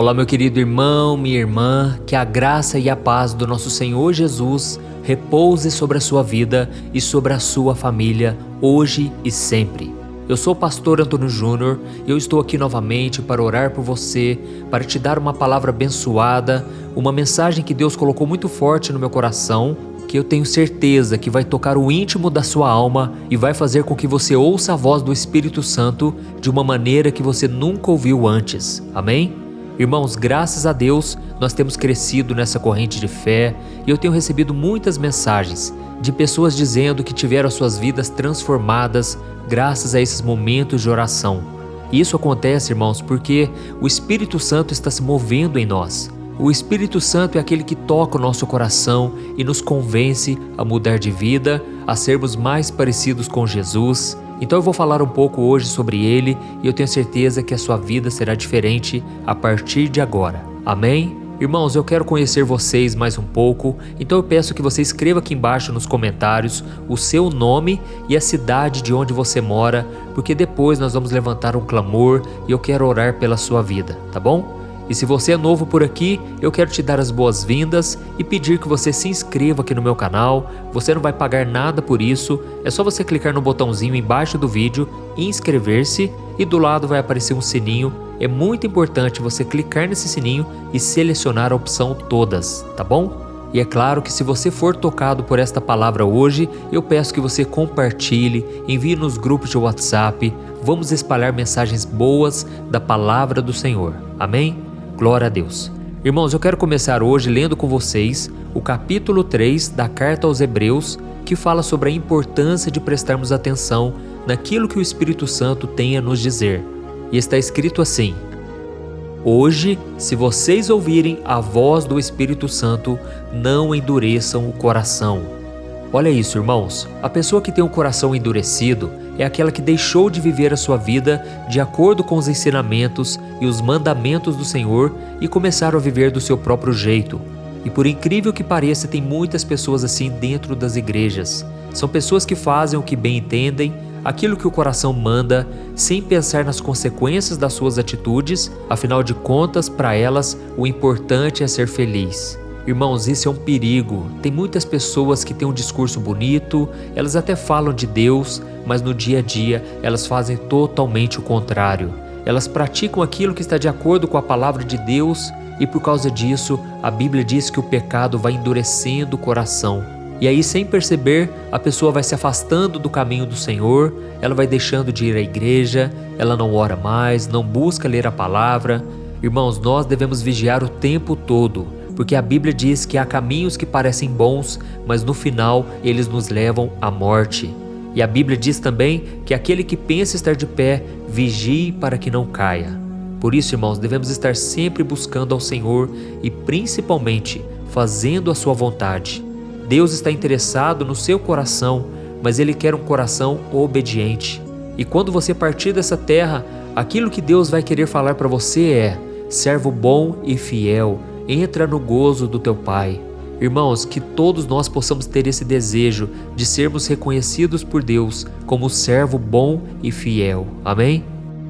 Olá, meu querido irmão, minha irmã, que a graça e a paz do nosso Senhor Jesus repouse sobre a sua vida e sobre a sua família, hoje e sempre. Eu sou o pastor Antônio Júnior e eu estou aqui novamente para orar por você, para te dar uma palavra abençoada, uma mensagem que Deus colocou muito forte no meu coração, que eu tenho certeza que vai tocar o íntimo da sua alma e vai fazer com que você ouça a voz do Espírito Santo de uma maneira que você nunca ouviu antes. Amém? Irmãos, graças a Deus, nós temos crescido nessa corrente de fé e eu tenho recebido muitas mensagens de pessoas dizendo que tiveram as suas vidas transformadas graças a esses momentos de oração. E isso acontece, irmãos, porque o Espírito Santo está se movendo em nós. O Espírito Santo é aquele que toca o nosso coração e nos convence a mudar de vida, a sermos mais parecidos com Jesus. Então eu vou falar um pouco hoje sobre ele e eu tenho certeza que a sua vida será diferente a partir de agora. Amém? Irmãos, eu quero conhecer vocês mais um pouco, então eu peço que você escreva aqui embaixo nos comentários o seu nome e a cidade de onde você mora, porque depois nós vamos levantar um clamor e eu quero orar pela sua vida, tá bom? E se você é novo por aqui, eu quero te dar as boas-vindas e pedir que você se inscreva aqui no meu canal. Você não vai pagar nada por isso, é só você clicar no botãozinho embaixo do vídeo e inscrever-se e do lado vai aparecer um sininho. É muito importante você clicar nesse sininho e selecionar a opção todas, tá bom? E é claro que se você for tocado por esta palavra hoje, eu peço que você compartilhe, envie nos grupos de WhatsApp, vamos espalhar mensagens boas da palavra do Senhor. Amém? Glória a Deus. Irmãos, eu quero começar hoje lendo com vocês o capítulo 3 da Carta aos Hebreus, que fala sobre a importância de prestarmos atenção naquilo que o Espírito Santo tem a nos dizer. E está escrito assim: Hoje, se vocês ouvirem a voz do Espírito Santo, não endureçam o coração. Olha isso, irmãos. A pessoa que tem o coração endurecido é aquela que deixou de viver a sua vida de acordo com os ensinamentos e os mandamentos do Senhor e começaram a viver do seu próprio jeito. E por incrível que pareça, tem muitas pessoas assim dentro das igrejas. São pessoas que fazem o que bem entendem, aquilo que o coração manda, sem pensar nas consequências das suas atitudes. Afinal de contas, para elas, o importante é ser feliz. Irmãos, isso é um perigo. Tem muitas pessoas que têm um discurso bonito, elas até falam de Deus, mas no dia a dia elas fazem totalmente o contrário. Elas praticam aquilo que está de acordo com a palavra de Deus e por causa disso a Bíblia diz que o pecado vai endurecendo o coração. E aí, sem perceber, a pessoa vai se afastando do caminho do Senhor, ela vai deixando de ir à igreja, ela não ora mais, não busca ler a palavra. Irmãos, nós devemos vigiar o tempo todo, porque a Bíblia diz que há caminhos que parecem bons, mas no final eles nos levam à morte. E a Bíblia diz também que aquele que pensa estar de pé, vigie para que não caia. Por isso, irmãos, devemos estar sempre buscando ao Senhor e principalmente fazendo a sua vontade. Deus está interessado no seu coração, mas Ele quer um coração obediente. E quando você partir dessa terra, aquilo que Deus vai querer falar para você é: servo bom e fiel, entra no gozo do teu Pai. Irmãos, que todos nós possamos ter esse desejo de sermos reconhecidos por Deus como servo bom e fiel. Amém?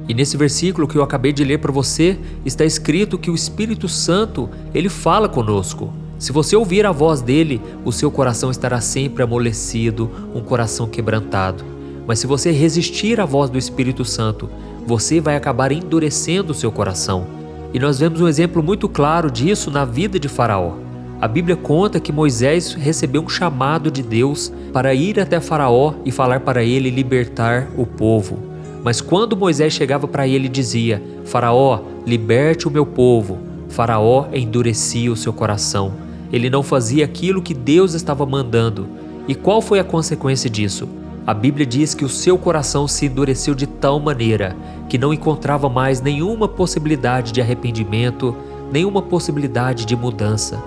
E nesse versículo que eu acabei de ler para você, está escrito que o Espírito Santo, ele fala conosco. Se você ouvir a voz dele, o seu coração estará sempre amolecido, um coração quebrantado. Mas se você resistir à voz do Espírito Santo, você vai acabar endurecendo o seu coração. E nós vemos um exemplo muito claro disso na vida de Faraó. A Bíblia conta que Moisés recebeu um chamado de Deus para ir até Faraó e falar para ele libertar o povo. Mas quando Moisés chegava para ele e dizia: Faraó, liberte o meu povo, Faraó endurecia o seu coração. Ele não fazia aquilo que Deus estava mandando. E qual foi a consequência disso? A Bíblia diz que o seu coração se endureceu de tal maneira que não encontrava mais nenhuma possibilidade de arrependimento, nenhuma possibilidade de mudança.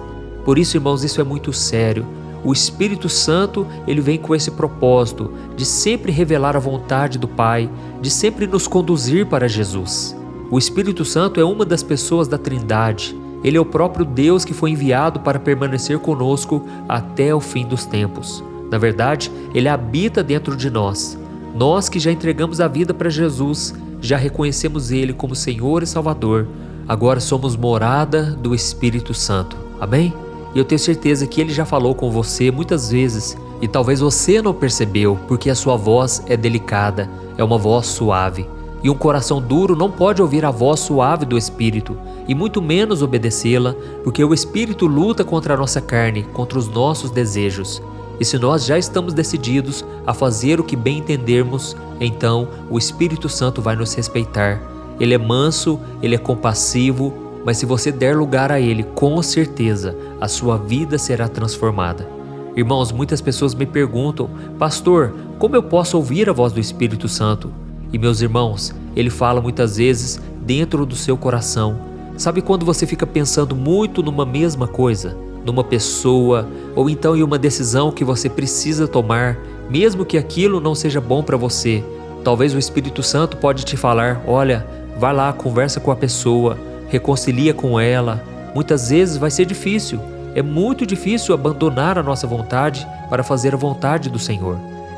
Por isso, irmãos, isso é muito sério. O Espírito Santo, ele vem com esse propósito de sempre revelar a vontade do Pai, de sempre nos conduzir para Jesus. O Espírito Santo é uma das pessoas da Trindade. Ele é o próprio Deus que foi enviado para permanecer conosco até o fim dos tempos. Na verdade, Ele habita dentro de nós. Nós que já entregamos a vida para Jesus, já reconhecemos Ele como Senhor e Salvador, agora somos morada do Espírito Santo. Amém? E eu tenho certeza que Ele já falou com você muitas vezes e talvez você não percebeu porque a sua voz é delicada, é uma voz suave. E um coração duro não pode ouvir a voz suave do Espírito e muito menos obedecê-la, porque o Espírito luta contra a nossa carne, contra os nossos desejos. E se nós já estamos decididos a fazer o que bem entendermos, então o Espírito Santo vai nos respeitar. Ele é manso, ele é compassivo, mas se você der lugar a ele, com certeza a sua vida será transformada. Irmãos, muitas pessoas me perguntam: pastor, como eu posso ouvir a voz do Espírito Santo? E meus irmãos, ele fala muitas vezes dentro do seu coração. Sabe quando você fica pensando muito numa mesma coisa, numa pessoa, ou então em uma decisão que você precisa tomar, mesmo que aquilo não seja bom para você? Talvez o Espírito Santo pode te falar: olha, vai lá, conversa com a pessoa, reconcilia com ela. Muitas vezes vai ser difícil, é muito difícil abandonar a nossa vontade para fazer a vontade do Senhor.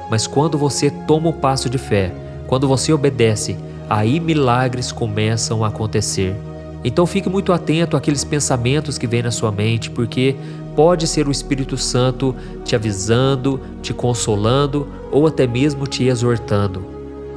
Mas quando você toma um passo de fé, quando você obedece, aí milagres começam a acontecer. Então fique muito atento àqueles pensamentos que vêm na sua mente, porque pode ser o Espírito Santo te avisando, te consolando ou até mesmo te exortando.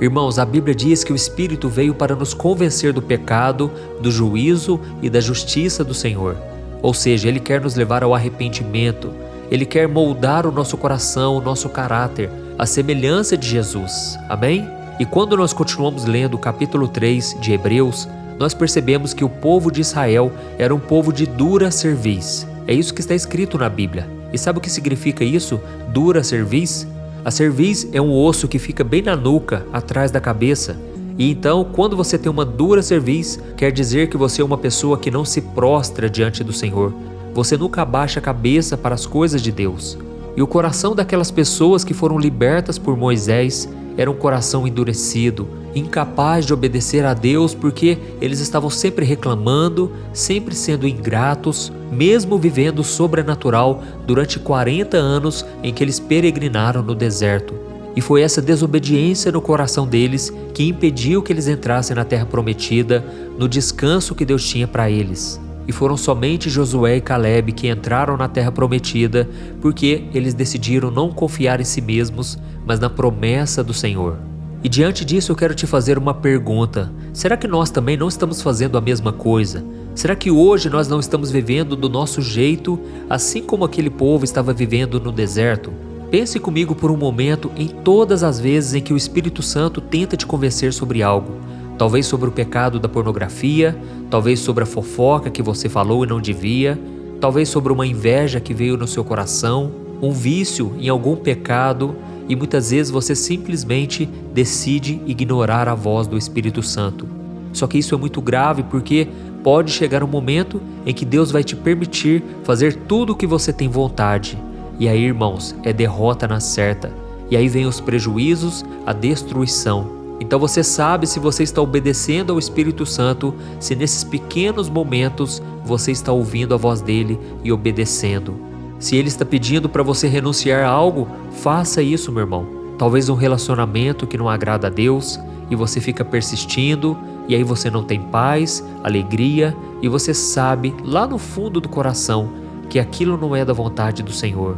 Irmãos, a Bíblia diz que o Espírito veio para nos convencer do pecado, do juízo e da justiça do Senhor. Ou seja, Ele quer nos levar ao arrependimento. Ele quer moldar o nosso coração, o nosso caráter, à semelhança de Jesus. Amém? E quando nós continuamos lendo o capítulo 3 de Hebreus, nós percebemos que o povo de Israel era um povo de dura cerviz. É isso que está escrito na Bíblia. E sabe o que significa isso? Dura cerviz? A cerviz é um osso que fica bem na nuca, atrás da cabeça. E então, quando você tem uma dura cerviz, quer dizer que você é uma pessoa que não se prostra diante do Senhor. Você nunca abaixa a cabeça para as coisas de Deus. E o coração daquelas pessoas que foram libertas por Moisés era um coração endurecido, incapaz de obedecer a Deus, porque eles estavam sempre reclamando, sempre sendo ingratos, mesmo vivendo o sobrenatural durante 40 anos em que eles peregrinaram no deserto. E foi essa desobediência no coração deles que impediu que eles entrassem na terra prometida, no descanso que Deus tinha para eles. E foram somente Josué e Calebe que entraram na terra prometida, porque eles decidiram não confiar em si mesmos, mas na promessa do Senhor. E diante disso eu quero te fazer uma pergunta: será que nós também não estamos fazendo a mesma coisa? Será que hoje nós não estamos vivendo do nosso jeito, assim como aquele povo estava vivendo no deserto? Pense comigo por um momento em todas as vezes em que o Espírito Santo tenta te convencer sobre algo. Talvez sobre o pecado da pornografia, talvez sobre a fofoca que você falou e não devia, talvez sobre uma inveja que veio no seu coração, um vício em algum pecado, e muitas vezes você simplesmente decide ignorar a voz do Espírito Santo. Só que isso é muito grave, porque pode chegar um momento em que Deus vai te permitir fazer tudo o que você tem vontade. E aí, irmãos, é derrota na certa. E aí vem os prejuízos, a destruição. Então você sabe se você está obedecendo ao Espírito Santo, se nesses pequenos momentos você está ouvindo a voz dele e obedecendo. Se ele está pedindo para você renunciar a algo, faça isso, meu irmão. Talvez um relacionamento que não agrada a Deus e você fica persistindo, e aí você não tem paz, alegria, e você sabe lá no fundo do coração que aquilo não é da vontade do Senhor.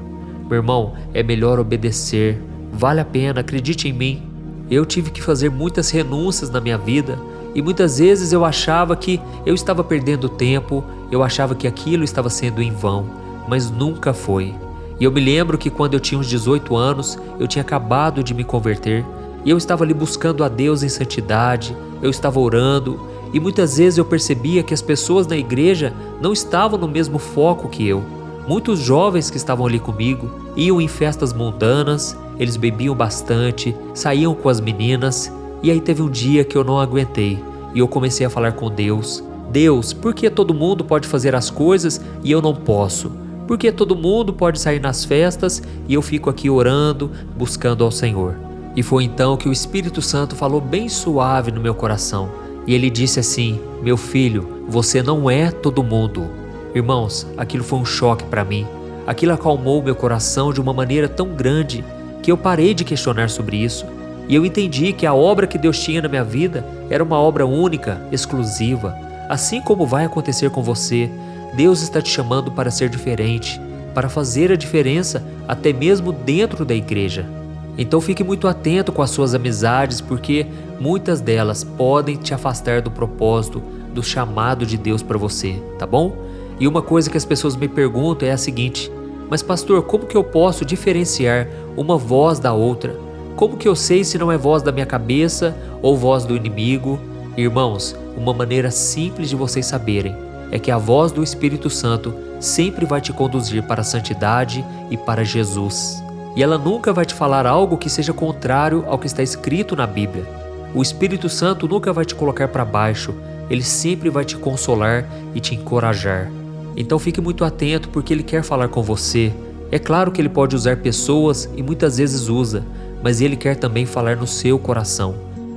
Meu irmão, é melhor obedecer. Vale a pena, acredite em mim. Eu tive que fazer muitas renúncias na minha vida e muitas vezes eu achava que eu estava perdendo tempo, eu achava que aquilo estava sendo em vão, mas nunca foi. E eu me lembro que quando eu tinha uns 18 anos, eu tinha acabado de me converter e eu estava ali buscando a Deus em santidade, eu estava orando e muitas vezes eu percebia que as pessoas na igreja não estavam no mesmo foco que eu. Muitos jovens que estavam ali comigo iam em festas mundanas, eles bebiam bastante, saíam com as meninas, e aí teve um dia que eu não aguentei e eu comecei a falar com Deus: Deus, por que todo mundo pode fazer as coisas e eu não posso? Por que todo mundo pode sair nas festas e eu fico aqui orando, buscando ao Senhor? E foi então que o Espírito Santo falou bem suave no meu coração e ele disse assim: meu filho, você não é todo mundo. Irmãos, aquilo foi um choque para mim. Aquilo acalmou meu coração de uma maneira tão grande que eu parei de questionar sobre isso. E eu entendi que a obra que Deus tinha na minha vida era uma obra única, exclusiva. assim como vai acontecer com você, Deus está te chamando para ser diferente, para fazer a diferença até mesmo dentro da igreja. Então fique muito atento com as suas amizades, porque muitas delas podem te afastar do propósito, do chamado de Deus para você, tá bom? E uma coisa que as pessoas me perguntam é a seguinte: mas pastor, como que eu posso diferenciar uma voz da outra? Como que eu sei se não é voz da minha cabeça ou voz do inimigo? Irmãos, uma maneira simples de vocês saberem é que a voz do Espírito Santo sempre vai te conduzir para a santidade e para Jesus. E ela nunca vai te falar algo que seja contrário ao que está escrito na Bíblia. O Espírito Santo nunca vai te colocar para baixo, ele sempre vai te consolar e te encorajar. Então fique muito atento, porque ele quer falar com você. É claro que ele pode usar pessoas e muitas vezes usa, mas ele quer também falar no seu coração.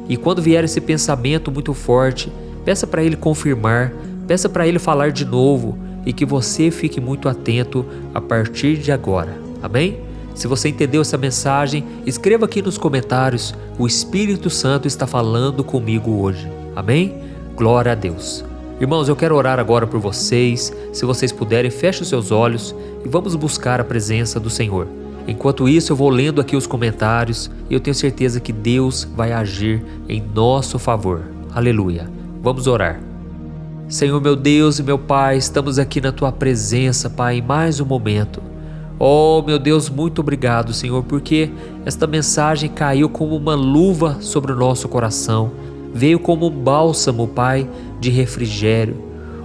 E quando vier esse pensamento muito forte, peça para ele confirmar, peça para ele falar de novo, e que você fique muito atento a partir de agora. Amém? Se você entendeu essa mensagem, escreva aqui nos comentários: o Espírito Santo está falando comigo hoje. Amém? Glória a Deus. Irmãos, eu quero orar agora por vocês. Se vocês puderem, feche os seus olhos e vamos buscar a presença do Senhor. Enquanto isso, eu vou lendo aqui os comentários e eu tenho certeza que Deus vai agir em nosso favor. Aleluia. Vamos orar. Senhor, meu Deus e meu Pai, estamos aqui na Tua presença, Pai, em mais um momento. Oh, meu Deus, muito obrigado, Senhor, porque esta mensagem caiu como uma luva sobre o nosso coração. Veio como um bálsamo, Pai, de refrigério.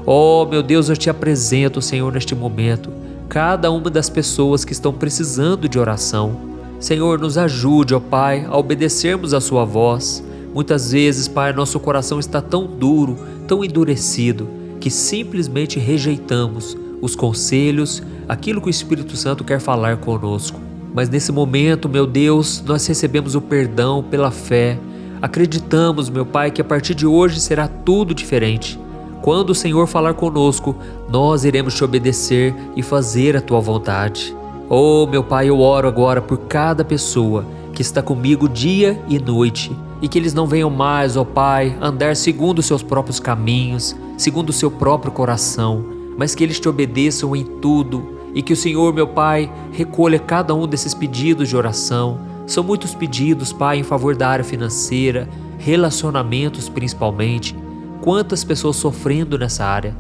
Oh, meu Deus, eu te apresento, Senhor, neste momento, cada uma das pessoas que estão precisando de oração. Senhor, nos ajude, ó Pai, a obedecermos a Sua voz. Muitas vezes, Pai, nosso coração está tão duro, tão endurecido, que simplesmente rejeitamos os conselhos, aquilo que o Espírito Santo quer falar conosco. Mas nesse momento, meu Deus, nós recebemos o perdão pela fé. Acreditamos, meu Pai, que a partir de hoje será tudo diferente. Quando o Senhor falar conosco, nós iremos te obedecer e fazer a Tua vontade. Oh, meu Pai, eu oro agora por cada pessoa que está comigo dia e noite, e que eles não venham mais, ó Pai, andar segundo os seus próprios caminhos, segundo o seu próprio coração, mas que eles te obedeçam em tudo, e que o Senhor, meu Pai, recolha cada um desses pedidos de oração. São muitos pedidos, Pai, em favor da área financeira, relacionamentos principalmente. Quantas pessoas sofrendo nessa área.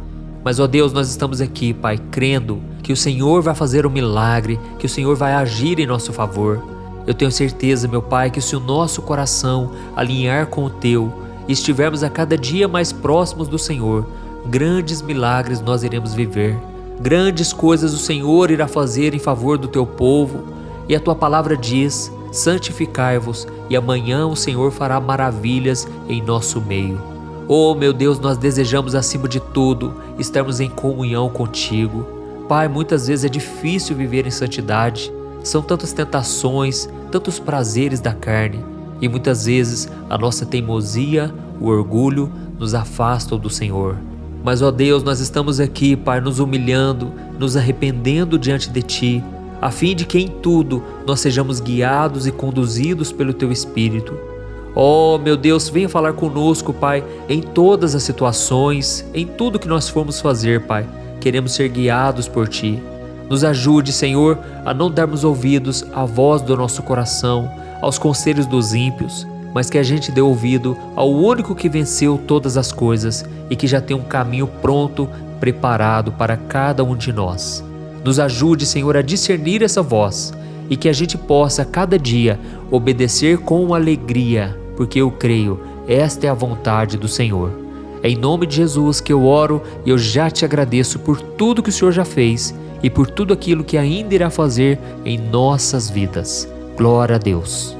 Mas, ó Deus, nós estamos aqui, Pai, crendo que o Senhor vai fazer um milagre, que o Senhor vai agir em nosso favor. Eu tenho certeza, meu Pai, que se o nosso coração alinhar com o Teu e estivermos a cada dia mais próximos do Senhor, grandes milagres nós iremos viver. Grandes coisas o Senhor irá fazer em favor do Teu povo. E a Tua palavra diz: santificai-vos, e amanhã o Senhor fará maravilhas em nosso meio. Oh, meu Deus, nós desejamos acima de tudo estarmos em comunhão contigo. Pai, muitas vezes é difícil viver em santidade. São tantas tentações, tantos prazeres da carne, e muitas vezes a nossa teimosia, o orgulho nos afastam do Senhor. Mas, ó Deus, nós estamos aqui, Pai, nos humilhando, nos arrependendo diante de Ti, a fim de que em tudo nós sejamos guiados e conduzidos pelo Teu Espírito. Oh, meu Deus, venha falar conosco, Pai, em todas as situações, em tudo que nós formos fazer, Pai. Queremos ser guiados por Ti. Nos ajude, Senhor, a não darmos ouvidos à voz do nosso coração, aos conselhos dos ímpios, mas que a gente dê ouvido ao único que venceu todas as coisas e que já tem um caminho pronto, preparado para cada um de nós. Nos ajude, Senhor, a discernir essa voz e que a gente possa, cada dia, obedecer com alegria, porque eu creio, esta é a vontade do Senhor. É em nome de Jesus que eu oro e eu já te agradeço por tudo que o Senhor já fez e por tudo aquilo que ainda irá fazer em nossas vidas. Glória a Deus.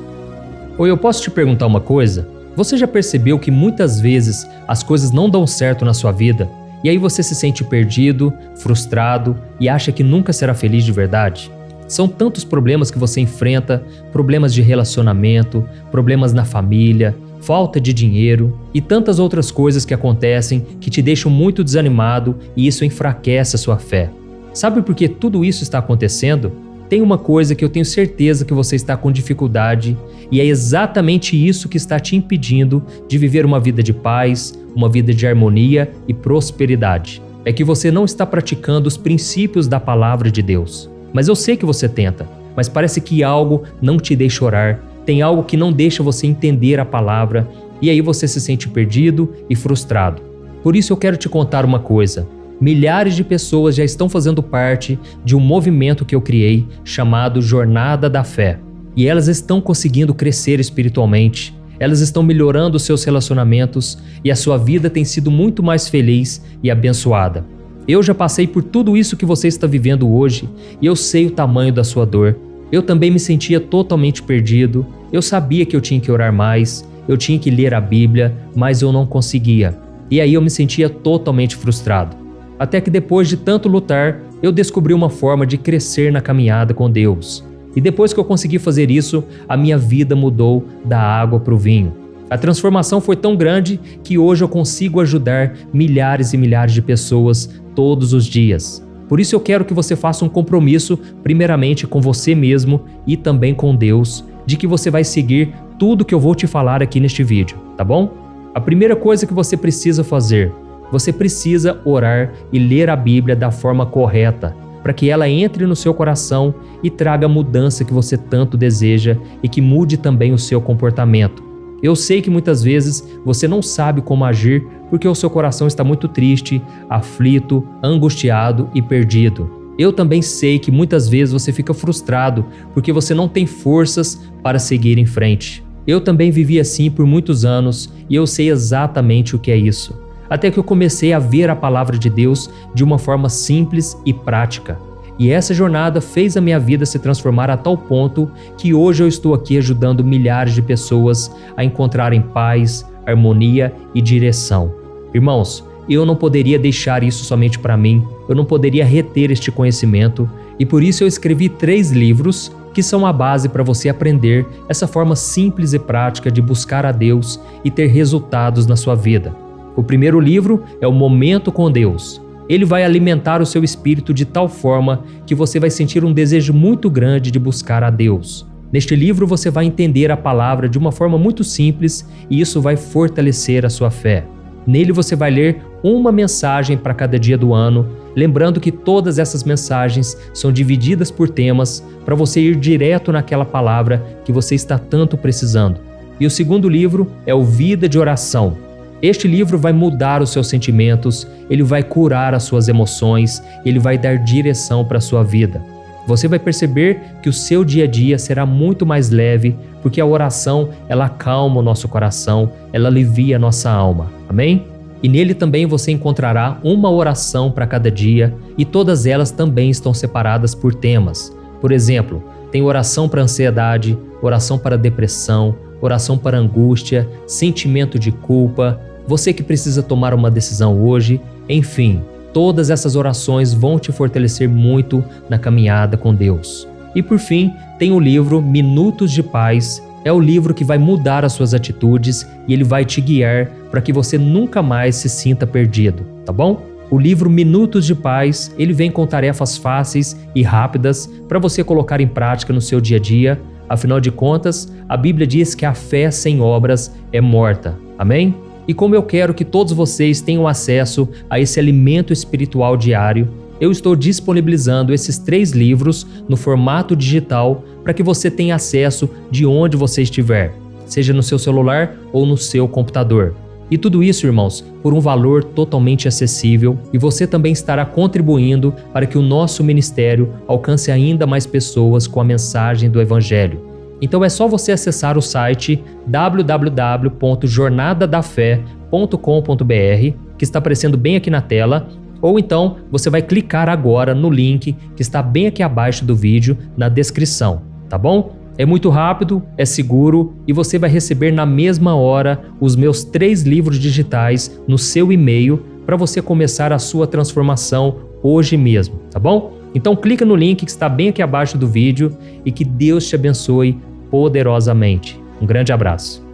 Oi, eu posso te perguntar uma coisa? Você já percebeu que muitas vezes as coisas não dão certo na sua vida? E aí você se sente perdido, frustrado e acha que nunca será feliz de verdade? São tantos problemas que você enfrenta, problemas de relacionamento, problemas na família, falta de dinheiro e tantas outras coisas que acontecem que te deixam muito desanimado, e isso enfraquece a sua fé. Sabe por que tudo isso está acontecendo? tem uma coisa que eu tenho certeza que você está com dificuldade e é exatamente isso que está te impedindo de viver uma vida de paz, uma vida de harmonia e prosperidade. É que você não está praticando os princípios da palavra de Deus. Mas eu sei que você tenta, mas parece que algo não te deixa orar, tem algo que não deixa você entender a palavra e aí você se sente perdido e frustrado. Por isso eu quero te contar uma coisa. Milhares de pessoas já estão fazendo parte de um movimento que eu criei chamado Jornada da Fé. E elas estão conseguindo crescer espiritualmente, elas estão melhorando os seus relacionamentos e a sua vida tem sido muito mais feliz e abençoada. Eu já passei por tudo isso que você está vivendo hoje e eu sei o tamanho da sua dor. Eu também me sentia totalmente perdido, eu sabia que eu tinha que orar mais, eu tinha que ler a Bíblia, mas eu não conseguia. E aí eu me sentia totalmente frustrado. Até que depois de tanto lutar, eu descobri uma forma de crescer na caminhada com Deus. E depois que eu consegui fazer isso, a minha vida mudou da água para o vinho. A transformação foi tão grande que hoje eu consigo ajudar milhares e milhares de pessoas todos os dias. Por isso eu quero que você faça um compromisso, primeiramente com você mesmo e também com Deus, de que você vai seguir tudo que eu vou te falar aqui neste vídeo, tá bom? A primeira coisa que você precisa fazer, você precisa orar e ler a Bíblia da forma correta, para que ela entre no seu coração e traga a mudança que você tanto deseja e que mude também o seu comportamento. Eu sei que muitas vezes você não sabe como agir porque o seu coração está muito triste, aflito, angustiado e perdido. Eu também sei que muitas vezes você fica frustrado porque você não tem forças para seguir em frente. Eu também vivi assim por muitos anos e eu sei exatamente o que é isso. Até que eu comecei a ver a palavra de Deus de uma forma simples e prática. E essa jornada fez a minha vida se transformar a tal ponto que hoje eu estou aqui ajudando milhares de pessoas a encontrarem paz, harmonia e direção. Irmãos, eu não poderia deixar isso somente para mim, eu não poderia reter este conhecimento e por isso eu escrevi 3 livros que são a base para você aprender essa forma simples e prática de buscar a Deus e ter resultados na sua vida. O primeiro livro é o Momento com Deus. Ele vai alimentar o seu espírito de tal forma que você vai sentir um desejo muito grande de buscar a Deus. Neste livro você vai entender a palavra de uma forma muito simples e isso vai fortalecer a sua fé. Nele você vai ler uma mensagem para cada dia do ano, lembrando que todas essas mensagens são divididas por temas para você ir direto naquela palavra que você está tanto precisando. E o segundo livro é o Vida de Oração. Este livro vai mudar os seus sentimentos, ele vai curar as suas emoções, ele vai dar direção para a sua vida. Você vai perceber que o seu dia a dia será muito mais leve, porque a oração, ela acalma o nosso coração, ela alivia a nossa alma. Amém? E nele também você encontrará uma oração para cada dia e todas elas também estão separadas por temas. Por exemplo, tem oração para ansiedade, oração para depressão, oração para angústia, sentimento de culpa, você que precisa tomar uma decisão hoje, enfim, todas essas orações vão te fortalecer muito na caminhada com Deus. E por fim, tem o livro Minutos de Paz, é o livro que vai mudar as suas atitudes e ele vai te guiar para que você nunca mais se sinta perdido, tá bom? O livro Minutos de Paz, ele vem com tarefas fáceis e rápidas para você colocar em prática no seu dia a dia. Afinal de contas, a Bíblia diz que a fé sem obras é morta. Amém? E como eu quero que todos vocês tenham acesso a esse alimento espiritual diário, eu estou disponibilizando esses 3 livros no formato digital para que você tenha acesso de onde você estiver, seja no seu celular ou no seu computador. E tudo isso, irmãos, por um valor totalmente acessível e você também estará contribuindo para que o nosso ministério alcance ainda mais pessoas com a mensagem do Evangelho. Então é só você acessar o site www.jornadadafé.com.br, que está aparecendo bem aqui na tela, ou então você vai clicar agora no link que está bem aqui abaixo do vídeo, na descrição, tá bom? É muito rápido, é seguro e você vai receber na mesma hora os meus 3 livros digitais no seu e-mail para você começar a sua transformação hoje mesmo, tá bom? Então clica no link que está bem aqui abaixo do vídeo e que Deus te abençoe poderosamente. Um grande abraço.